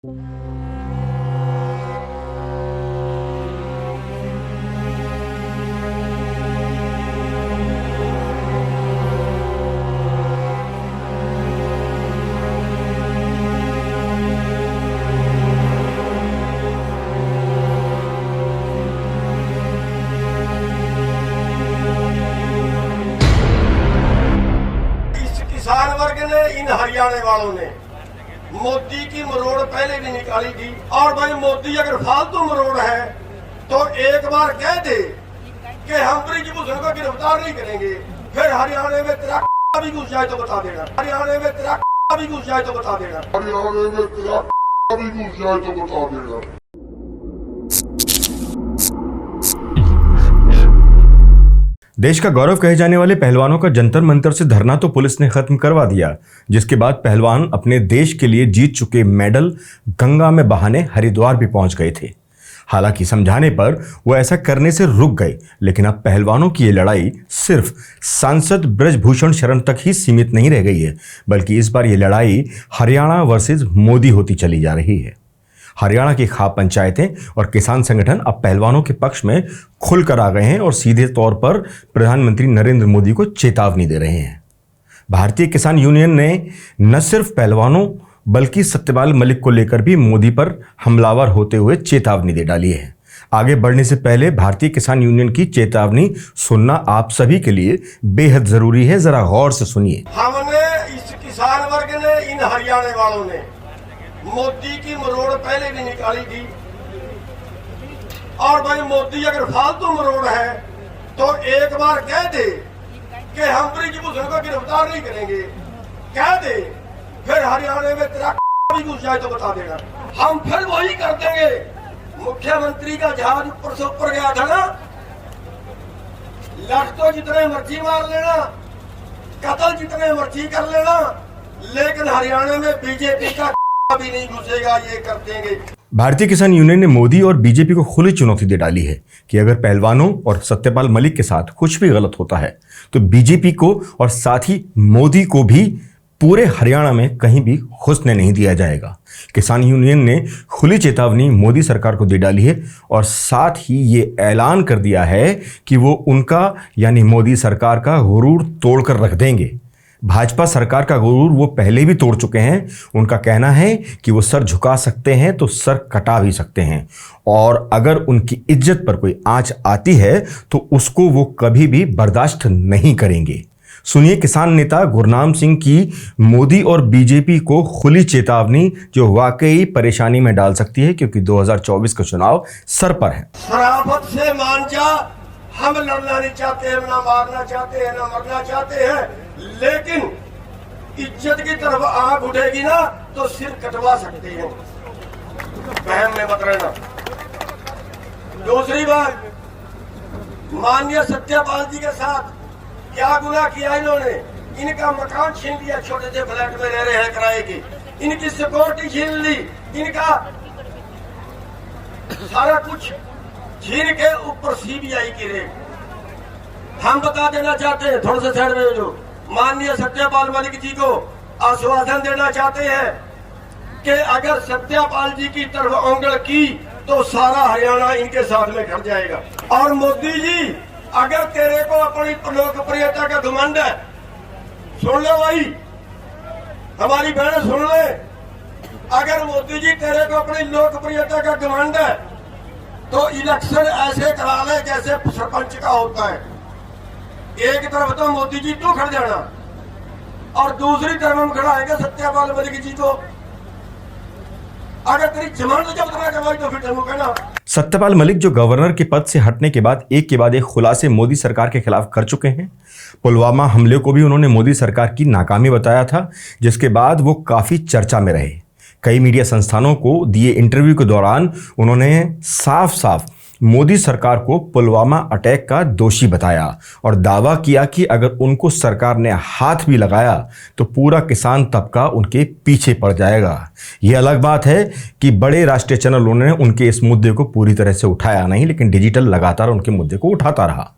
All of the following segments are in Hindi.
किसान वर्ग ने, इन हरियाणा वालों ने मोदी की मरोड़ पहले भी निकाली थी। और भाई मोदी अगर फालतू मरोड़ है तो एक बार कह दे कि हम ब्रिजभूषण को गिरफ्तार नहीं करेंगे, फिर हरियाणा में तेरा भी घुस जाए तो बता देना, हरियाणा में तेरा भी घुस जाए तो बता देना, हरियाणा में तेरा भी घुस जाए तो बता देना। देश का गौरव कहे जाने वाले पहलवानों का जंतर मंतर से धरना तो पुलिस ने खत्म करवा दिया, जिसके बाद पहलवान अपने देश के लिए जीत चुके मेडल गंगा में बहाने हरिद्वार भी पहुंच गए थे। हालांकि समझाने पर वो ऐसा करने से रुक गए, लेकिन अब पहलवानों की ये लड़ाई सिर्फ सांसद ब्रजभूषण शरण तक ही सीमित नहीं रह गई है, बल्कि इस बार ये लड़ाई हरियाणा वर्सेस मोदी होती चली जा रही है। हरियाणा की खाप पंचायतें और किसान संगठन अब पहलवानों के पक्ष में खुलकर आ गए हैं और सीधे तौर पर प्रधानमंत्री नरेंद्र मोदी को चेतावनी दे रहे हैं। भारतीय किसान यूनियन ने न सिर्फ पहलवानों बल्कि सत्यपाल मलिक को लेकर भी मोदी पर हमलावर होते हुए चेतावनी दे डाली है। आगे बढ़ने से पहले भारतीय किसान यूनियन की चेतावनी सुनना आप सभी के लिए बेहद जरूरी है, जरा गौर से सुनिए। हमने इस किसान वर्ग ने, इन हरियाणा वालों ने मोदी की मरोड़ पहले भी निकाली थी। और भाई मोदी अगर फालतू मरोड़ है तो एक बार कह दे कि हम ब्रिजभूषण को गिरफ्तार नहीं करेंगे, कह दे, फिर हरियाणा में तेरा भी घुस जाए तो बता देना, हम फिर वही कर देंगे। मुख्यमंत्री का जहाज ऊपर से ऊपर गया था ना, लठ तो जितने मर्जी मार लेना, कत्ल जितने मर्जी कर लेना, लेकिन हरियाणा में बीजेपी का भी नहीं घुसेगा, ये कर देंगे। भारतीय किसान यूनियन ने मोदी और बीजेपी को खुली चुनौती दे डाली है कि अगर पहलवानों और सत्यपाल मलिक के साथ कुछ भी गलत होता है तो बीजेपी को और साथ ही मोदी को भी पूरे हरियाणा में कहीं भी घुसने नहीं दिया जाएगा। किसान यूनियन ने खुली चेतावनी मोदी सरकार को दे डाली है और साथ ही ये ऐलान कर दिया है कि वो उनका यानी मोदी सरकार का गुरूर तोड़कर रख देंगे। भाजपा सरकार का गुरूर वो पहले भी तोड़ चुके हैं। उनका कहना है कि वो सर झुका सकते हैं तो सर कटा भी सकते हैं, और अगर उनकी इज्जत पर कोई आंच आती है तो उसको वो कभी भी बर्दाश्त नहीं करेंगे। सुनिए किसान नेता गुरनाम सिंह की मोदी और बीजेपी को खुली चेतावनी, जो वाकई परेशानी में डाल सकती है, क्योंकि 2024 का चुनाव सर पर है। शराफत से मान जा, हम लड़ना नहीं चाहते हैं, ना मारना चाहते हैं, ना मरना चाहते हैं, लेकिन इज्जत की तरफ आंख उठेगी ना तो सिर कटवा सकते हैं, बहम में मत रहना। दूसरी बात, माननीय सत्यपाल जी के साथ क्या गुनाह किया इन्होंने? इनका मकान छीन लिया, छोटे से फ्लैट में रह रहे हैं किराए की, इनकी सिक्योरिटी छीन ली, इनका सारा कुछ छीन के ऊपर सीबीआई की रेड। हम बता देना चाहते हैं, थोड़ा सा साइड में जो माननीय सत्यपाल मलिक जी को आश्वासन देना चाहते हैं कि अगर सत्यपाल जी की तरफ उंगल की तो सारा हरियाणा इनके साथ में खड़ जाएगा। और मोदी जी, अगर तेरे को अपनी लोकप्रियता का घमंड है, सुन लो भाई, हमारी बहन सुन ले, अगर मोदी जी तेरे को अपनी लोकप्रियता का घमंड है तो इलेक्शन ऐसे करा ले जैसे सरपंच का होता है। एक तरफ तो मोदी जी तू खड़ जाना और दूसरी तरफ हम खड़ाएंगे सत्यपाल मलिक जी को। अगर तेरी जमानत जब्त ना करवाई तो फिर हम कहना। सत्यपाल मलिक जो गवर्नर के पद से हटने के बाद एक खुलासे मोदी सरकार के खिलाफ कर चुके हैं। पुलवामा हमले को भी उन्होंने मोदी सरकार की नाकामी बताया था, जिसके बाद वो काफी चर्चा में रहे। कई मीडिया संस्थानों को दिए इंटरव्यू के दौरान उन्होंने साफ साफ मोदी सरकार को पुलवामा अटैक का दोषी बताया और दावा किया कि अगर उनको सरकार ने हाथ भी लगाया तो पूरा किसान तबका उनके पीछे पड़ जाएगा। यह अलग बात है कि बड़े राष्ट्रीय चैनलों ने उनके इस मुद्दे को पूरी तरह से उठाया नहीं, लेकिन डिजिटल लगातार उनके मुद्दे को उठाता रहा।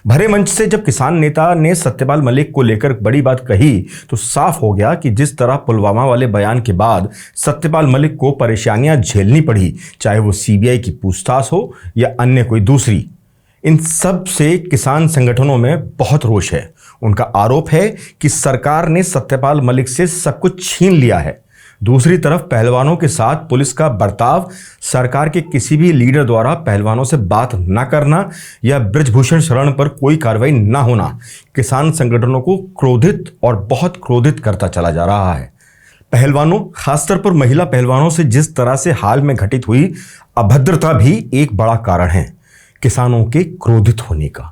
भरे मंच से जब किसान नेता ने सत्यपाल मलिक को लेकर बड़ी बात कही तो साफ हो गया कि जिस तरह पुलवामा वाले बयान के बाद सत्यपाल मलिक को परेशानियां झेलनी पड़ी, चाहे वो सीबीआई की पूछताछ हो या अन्य कोई दूसरी, इन सब से किसान संगठनों में बहुत रोष है। उनका आरोप है कि सरकार ने सत्यपाल मलिक से सब कुछ छीन लिया है। दूसरी तरफ पहलवानों के साथ पुलिस का बर्ताव, सरकार के किसी भी लीडर द्वारा पहलवानों से बात न करना या बृजभूषण शरण पर कोई कार्रवाई न होना किसान संगठनों को क्रोधित और बहुत क्रोधित करता चला जा रहा है। पहलवानों, खासतौर पर महिला पहलवानों से जिस तरह से हाल में घटित हुई अभद्रता भी एक बड़ा कारण है किसानों के क्रोधित होने का।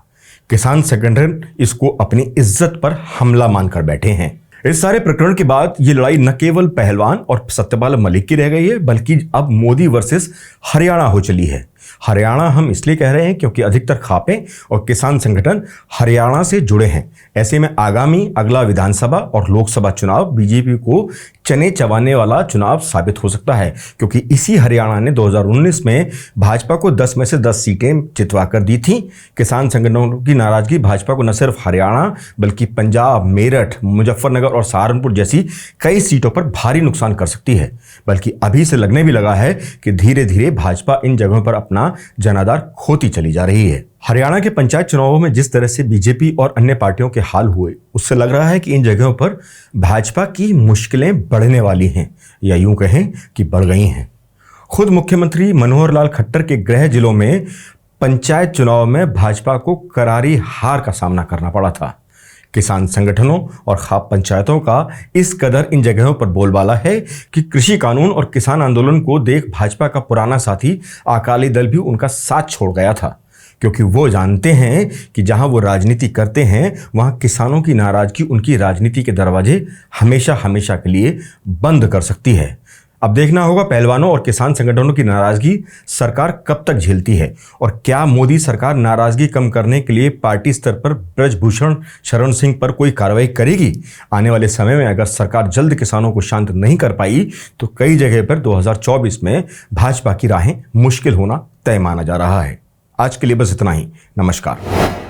किसान संगठन इसको अपनी इज्जत पर हमला मानकर बैठे हैं। इस सारे प्रकरण के बाद ये लड़ाई न केवल पहलवान और सत्यपाल मलिक की रह गई है, बल्कि अब मोदी वर्सेस हरियाणा हो चली है। हरियाणा हम इसलिए कह रहे हैं क्योंकि अधिकतर खापे और किसान संगठन हरियाणा से जुड़े हैं। ऐसे में आगामी अगला विधानसभा और लोकसभा चुनाव बीजेपी को चने चबाने वाला चुनाव साबित हो सकता है, क्योंकि इसी हरियाणा ने 2019 में भाजपा को 10 में से 10 सीटें जितवा कर दी थी। किसान संगठनों की नाराजगी भाजपा को न सिर्फ हरियाणा बल्कि पंजाब, मेरठ, मुजफ्फरनगर और सहारनपुर जैसी कई सीटों पर भारी नुकसान कर सकती है। बल्कि अभी से लगने भी लगा है कि धीरे धीरे भाजपा इन जगहों पर अपना जनाधार खोती चली जा रही है। हरियाणा के पंचायत चुनावों में जिस तरह से बीजेपी और अन्य पार्टियों के हाल हुए, उससे लग रहा है कि इन जगहों पर भाजपा की मुश्किलें बढ़ने वाली हैं, या यूं कहें कि बढ़ गई हैं। खुद मुख्यमंत्री मनोहर लाल खट्टर के गृह जिलों में पंचायत चुनाव में भाजपा को करारी हार का सामना करना पड़ा था। किसान संगठनों और खाप पंचायतों का इस कदर इन जगहों पर बोलबाला है कि कृषि कानून और किसान आंदोलन को देख भाजपा का पुराना साथी अकाली दल भी उनका साथ छोड़ गया था, क्योंकि वो जानते हैं कि जहां वो राजनीति करते हैं वहां किसानों की नाराजगी उनकी राजनीति के दरवाजे हमेशा हमेशा के लिए बंद कर सकती है। अब देखना होगा पहलवानों और किसान संगठनों की नाराजगी सरकार कब तक झेलती है, और क्या मोदी सरकार नाराजगी कम करने के लिए पार्टी स्तर पर बृजभूषण शरण सिंह पर कोई कार्रवाई करेगी। आने वाले समय में अगर सरकार जल्द किसानों को शांत नहीं कर पाई तो कई जगह पर 2024 में भाजपा की राहें मुश्किल होना तय माना जा रहा है। आज के लिए बस इतना ही। नमस्कार।